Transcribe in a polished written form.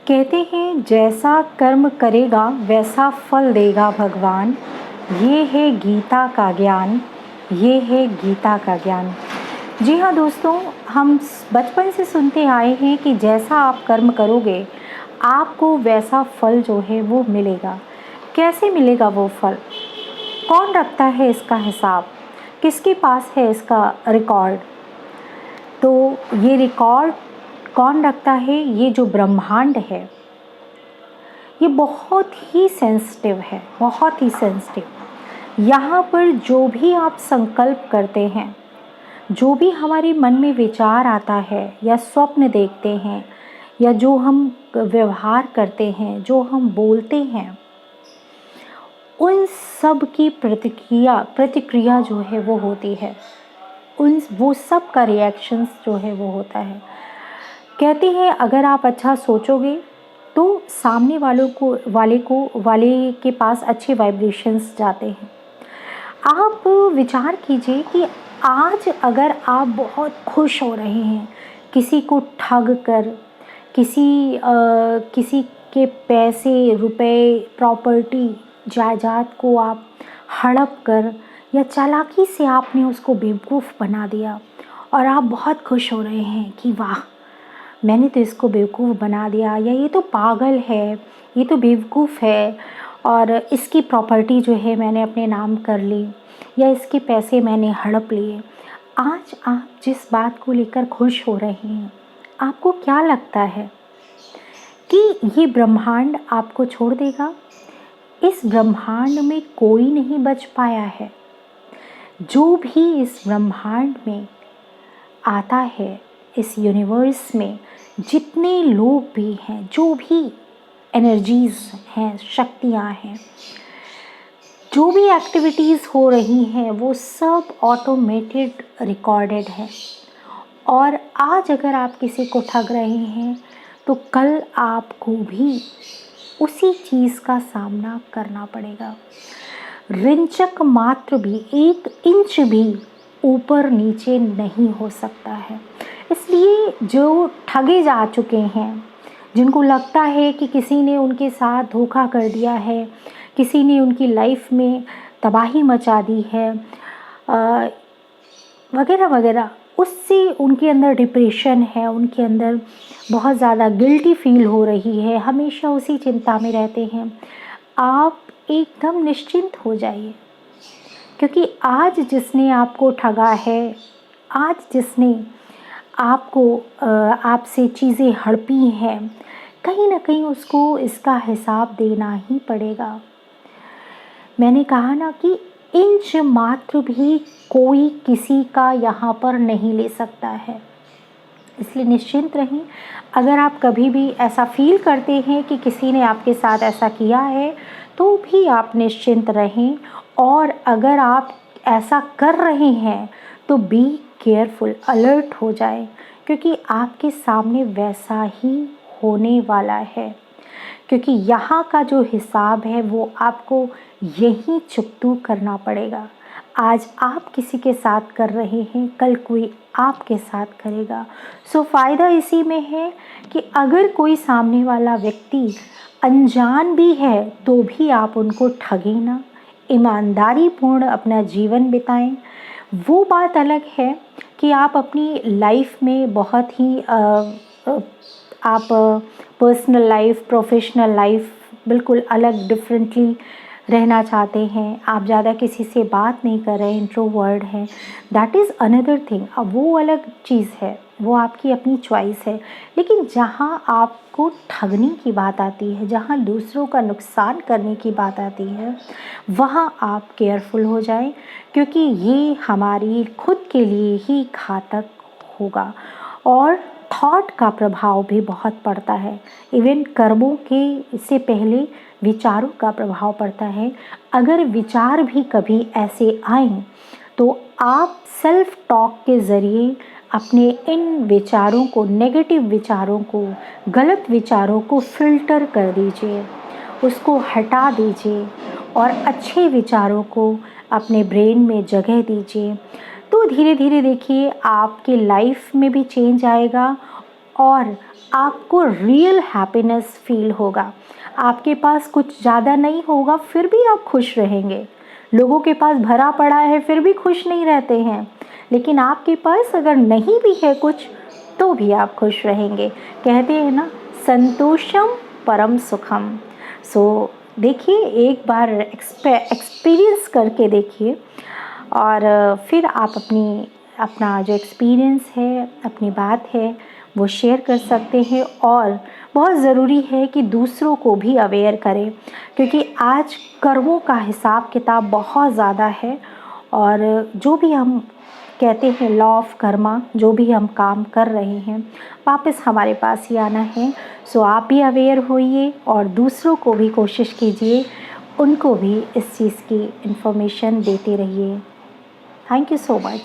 कहते हैं जैसा कर्म करेगा वैसा फल देगा भगवान। ये है गीता का ज्ञान, ये है गीता का ज्ञान। जी हाँ दोस्तों, हम बचपन से सुनते आए हैं कि जैसा आप कर्म करोगे आपको वैसा फल जो है वो मिलेगा। कैसे मिलेगा वो फल? कौन रखता है इसका हिसाब? किसके पास है इसका रिकॉर्ड? तो ये रिकॉर्ड कौन रखता है? ये जो ब्रह्मांड है ये बहुत ही सेंसिटिव है, बहुत ही सेंसिटिव। यहाँ पर जो भी आप संकल्प करते हैं, जो भी हमारे मन में विचार आता है या स्वप्न देखते हैं या जो हम व्यवहार करते हैं, जो हम बोलते हैं, उन सब की प्रतिक्रिया जो है वो होती है। वो सब का रिएक्शंस जो है वो होता है। कहते हैं अगर आप अच्छा सोचोगे तो सामने वाले के पास अच्छे वाइब्रेशंस जाते हैं। आप विचार कीजिए कि आज अगर आप बहुत खुश हो रहे हैं, किसी को ठग कर, किसी के पैसे, रुपए, प्रॉपर्टी, जायदाद को आप हड़प कर या चालाकी से आपने उसको बेवकूफ़ बना दिया और आप बहुत खुश हो रहे हैं कि वाह, मैंने तो इसको बेवकूफ़ बना दिया, या ये तो पागल है, ये तो बेवकूफ़ है और इसकी प्रॉपर्टी जो है मैंने अपने नाम कर ली या इसके पैसे मैंने हड़प लिए। आज आप जिस बात को लेकर खुश हो रहे हैं, आपको क्या लगता है कि ये ब्रह्मांड आपको छोड़ देगा? इस ब्रह्मांड में कोई नहीं बच पाया है। जो भी इस ब्रह्मांड में आता है, इस यूनिवर्स में जितने लोग भी हैं, जो भी एनर्जीज़ हैं, शक्तियाँ हैं, जो भी एक्टिविटीज़ हो रही हैं, वो सब ऑटोमेटेड रिकॉर्डेड है। और आज अगर आप किसी को ठग रहे हैं तो कल आपको भी उसी चीज़ का सामना करना पड़ेगा। रिंचक मात्र भी 1 इंच भी ऊपर नीचे नहीं हो सकता है। इसलिए जो ठगे जा चुके हैं, जिनको लगता है कि किसी ने उनके साथ धोखा कर दिया है, किसी ने उनकी लाइफ में तबाही मचा दी है वगैरह वगैरह, उससे उनके अंदर डिप्रेशन है, उनके अंदर बहुत ज़्यादा गिल्टी फील हो रही है, हमेशा उसी चिंता में रहते हैं। आप एकदम निश्चिंत हो जाइए, क्योंकि आज जिसने आपको ठगा है, आज जिसने आपसे चीज़ें हड़पी हैं, कहीं ना कहीं उसको इसका हिसाब देना ही पड़ेगा। मैंने कहा ना कि इंच मात्र भी कोई किसी का यहाँ पर नहीं ले सकता है, इसलिए निश्चिंत रहें। अगर आप कभी भी ऐसा फील करते हैं कि किसी ने आपके साथ ऐसा किया है तो भी आप निश्चिंत रहें, और अगर आप ऐसा कर रहे हैं तो बी केयरफुल, अलर्ट हो जाए, क्योंकि आपके सामने वैसा ही होने वाला है। क्योंकि यहाँ का जो हिसाब है वो आपको यहीं चुकतू करना पड़ेगा। आज आप किसी के साथ कर रहे हैं, कल कोई आपके साथ करेगा। सो फ़ायदा इसी में है कि अगर कोई सामने वाला व्यक्ति अनजान भी है तो भी आप उनको ठगें ना, ईमानदारी पूर्ण अपना जीवन बिताएं। वो बात अलग है कि आप अपनी लाइफ में बहुत ही आप पर्सनल लाइफ, प्रोफेशनल लाइफ बिल्कुल अलग, डिफरेंटली रहना चाहते हैं, आप ज़्यादा किसी से बात नहीं कर रहे, इंट्रोवर्ट हैं, दैट इज़ अनदर थिंग। अब वो अलग चीज़ है, वो आपकी अपनी चॉइस है। लेकिन जहाँ आपको ठगने की बात आती है, जहाँ दूसरों का नुकसान करने की बात आती है, वहाँ आप केयरफुल हो जाएं, क्योंकि ये हमारी खुद के लिए ही घातक होगा। और थॉट का प्रभाव भी बहुत पड़ता है, इवन कर्मों के से पहले विचारों का प्रभाव पड़ता है। अगर विचार भी कभी ऐसे आएं तो आप सेल्फ टॉक के ज़रिए अपने इन विचारों को, नेगेटिव विचारों को, गलत विचारों को फ़िल्टर कर दीजिए, उसको हटा दीजिए और अच्छे विचारों को अपने ब्रेन में जगह दीजिए। तो धीरे धीरे देखिए आपके लाइफ में भी चेंज आएगा और आपको रियल हैप्पीनेस फील होगा। आपके पास कुछ ज़्यादा नहीं होगा फिर भी आप खुश रहेंगे। लोगों के पास भरा पड़ा है फिर भी खुश नहीं रहते हैं, लेकिन आपके पास अगर नहीं भी है कुछ तो भी आप खुश रहेंगे। कहते हैं ना, संतोषम परम सुखम। सो देखिए, एक बार एक्सपीरियंस करके देखिए और फिर आप अपना जो एक्सपीरियंस है, अपनी बात है, वो शेयर कर सकते हैं। और बहुत ज़रूरी है कि दूसरों को भी अवेयर करें, क्योंकि आज कर्मों का हिसाब किताब बहुत ज़्यादा है। और जो भी हम कहते हैं लॉ ऑफ कर्मा, जो भी हम काम कर रहे हैं वापस हमारे पास ही आना है। सो आप भी अवेयर होइए और दूसरों को भी कोशिश कीजिए, उनको भी इस चीज़ की इन्फॉर्मेशन देते रहिए। Thank you so much.